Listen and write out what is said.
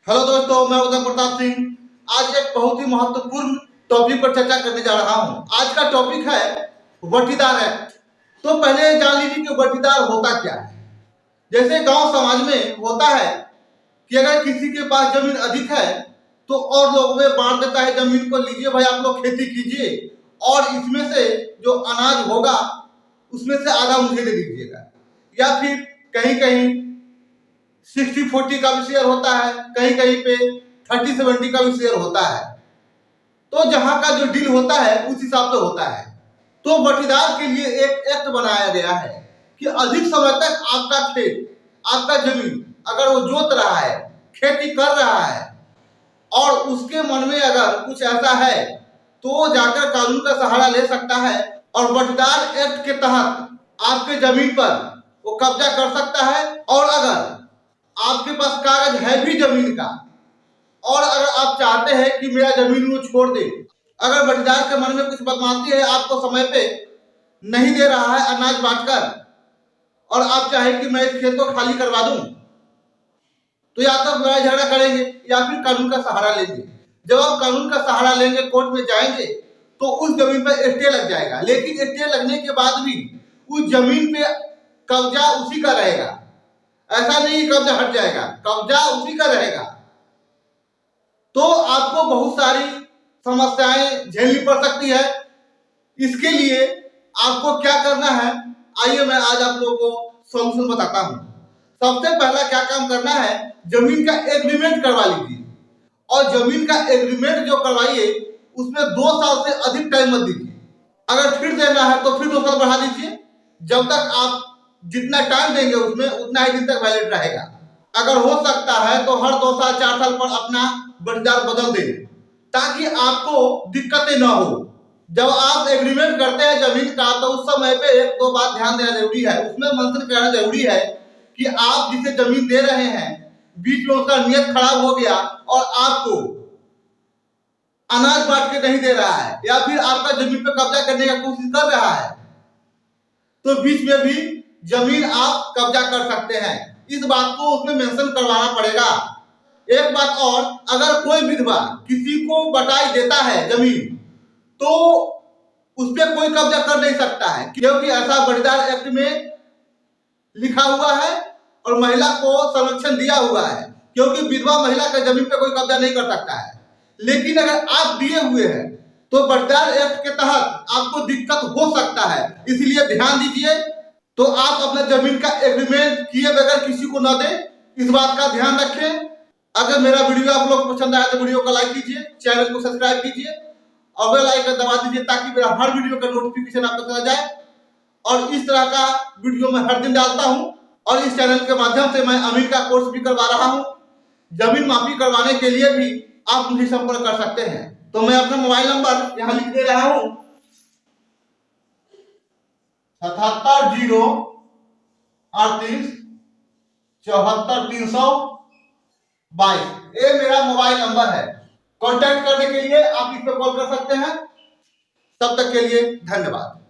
Hello दोस्तों, मैं उदय प्रताप सिंह। आज एक बहुत ही महत्वपूर्ण टॉपिक पर चर्चा करने जा रहा हूं। आज का टॉपिक है वटीदार एक्ट। तो पहले जान लीजिए कि वटीदार होता क्या है। जैसे गांव समाज में होता है कि अगर किसी के पास जमीन अधिक है तो और लोग में बांट देता है जमीन को, लीजिए भाई आप लोग खेती कीजिए और इसमें से जो अनाज होगा उसमें से आधा मुझे दे दीजिएगा। या फिर कहीं कहीं 60-40 का भी शेयर होता है, कहीं कहीं पे 30-70 का भी शेयर होता है। तो जहां का जो डील होता है उस हिसाब से होता है। तो बटीदार के लिए एक एक्ट बनाया गया है कि अधिक समय तक आपका खेत, आपका जमीन अगर वो जोत रहा है, खेती कर रहा है और उसके मन में अगर कुछ ऐसा है तो वो जाकर कानून का सहारा ले सकता है और बटीदार एक्ट के तहत आपके जमीन पर वो कब्जा कर सकता है। और अगर आपके पास कागज है भी जमीन का और अगर आप चाहते हैं कि मेरा जमीन वो छोड़ दे, अगर बटीदार के मन में कुछ बदमाशी है, आपको समय पे नहीं दे रहा है अनाज बांटकर और आप चाहें कि मैं इस खेत को खाली करवा दूं, तो या तो लड़ाई झगड़ा करेंगे या फिर कानून का सहारा लेंगे। जब आप कानून का सहारा लेंगे, कोर्ट में जाएंगे तो उस जमीन पर स्टे लग जाएगा। लेकिन स्टे लगने के बाद भी उस जमीन पे कब्जा उसी का रहेगा। ऐसा नहीं कब्जा हट जाएगा, कब्जा उसी का रहेगा। तो आपको बहुत सारी समस्याएं झेलनी पड़ सकती है। इसके लिए आपको क्या करना है, आइए मैं आज आप लोगों को सॉल्यूशन बताता हूं। सबसे पहला क्या काम करना है, जमीन का एग्रीमेंट करवा लीजिए। और जमीन का एग्रीमेंट जो करवाइए उसमें 2 साल से अधिक टाइम मत दीजिए। अगर फिर देना है तो फिर 2 साल बढ़ा दीजिए। जब तक आप जितना टाइम देंगे उसमें उतना ही दिन तक वैलिड रहेगा। अगर हो सकता है तो हर 2 साल 4 साल पर अपना बटीदार बदल दें ताकि आपको दिक्कतें ना हो। जब आप एग्रीमेंट करते हैं जमीन का तो उस समय पे 1-2 बात ध्यान देना जरूरी है। उसमें मेंशन करना जरूरी है कि आप जिसे जमीन दे रहे हैं बीच में उसका नियत खराब हो गया और आपको अनाज बांट के नहीं दे रहा है या फिर आपका जमीन पे कब्जा करने का कोशिश कर रहा है तो बीच में भी जमीन आप कब्जा कर सकते हैं। इस बात को उसमें मेंशन करवाना पड़ेगा। एक बात और, अगर कोई विधवा किसी को बटाई देता है जमीन तो उस पर कोई कब्जा कर नहीं सकता है, क्योंकि ऐसा बटीदार एक्ट में लिखा हुआ है और महिला को संरक्षण दिया हुआ है, क्योंकि विधवा महिला का जमीन पे कोई कब्जा नहीं कर सकता है। लेकिन अगर आप दिए हुए हैं तो बटीदार एक्ट के तहत आपको दिक्कत हो सकता है, इसलिए ध्यान दीजिए। तो आप अपने जमीन का एग्रीमेंट किए बगैर किसी को न दें, इस बात का ध्यान रखें। अगर मेरा वीडियो आप लोग को पसंद आया तो वीडियो को लाइक कीजिए, चैनल को सब्सक्राइब कीजिए और बेल आइकन दबा दीजिए ताकि मेरा हर वीडियो का नोटिफिकेशन आपको चला जाए। और इस तरह का वीडियो मैं हर दिन डालता हूं और इस चैनल के माध्यम से मैं अमीर का कोर्स भी करवा रहा हूं। जमीन माफी करवाने के लिए भी आप मुझे संपर्क कर सकते हैं। तो मैं अपना मोबाइल नंबर यहाँ लिख दे रहा हूं 7708374322। ये मेरा मोबाइल नंबर है। कांटेक्ट करने के लिए आप इस पर कॉल कर सकते हैं। तब तक के लिए धन्यवाद।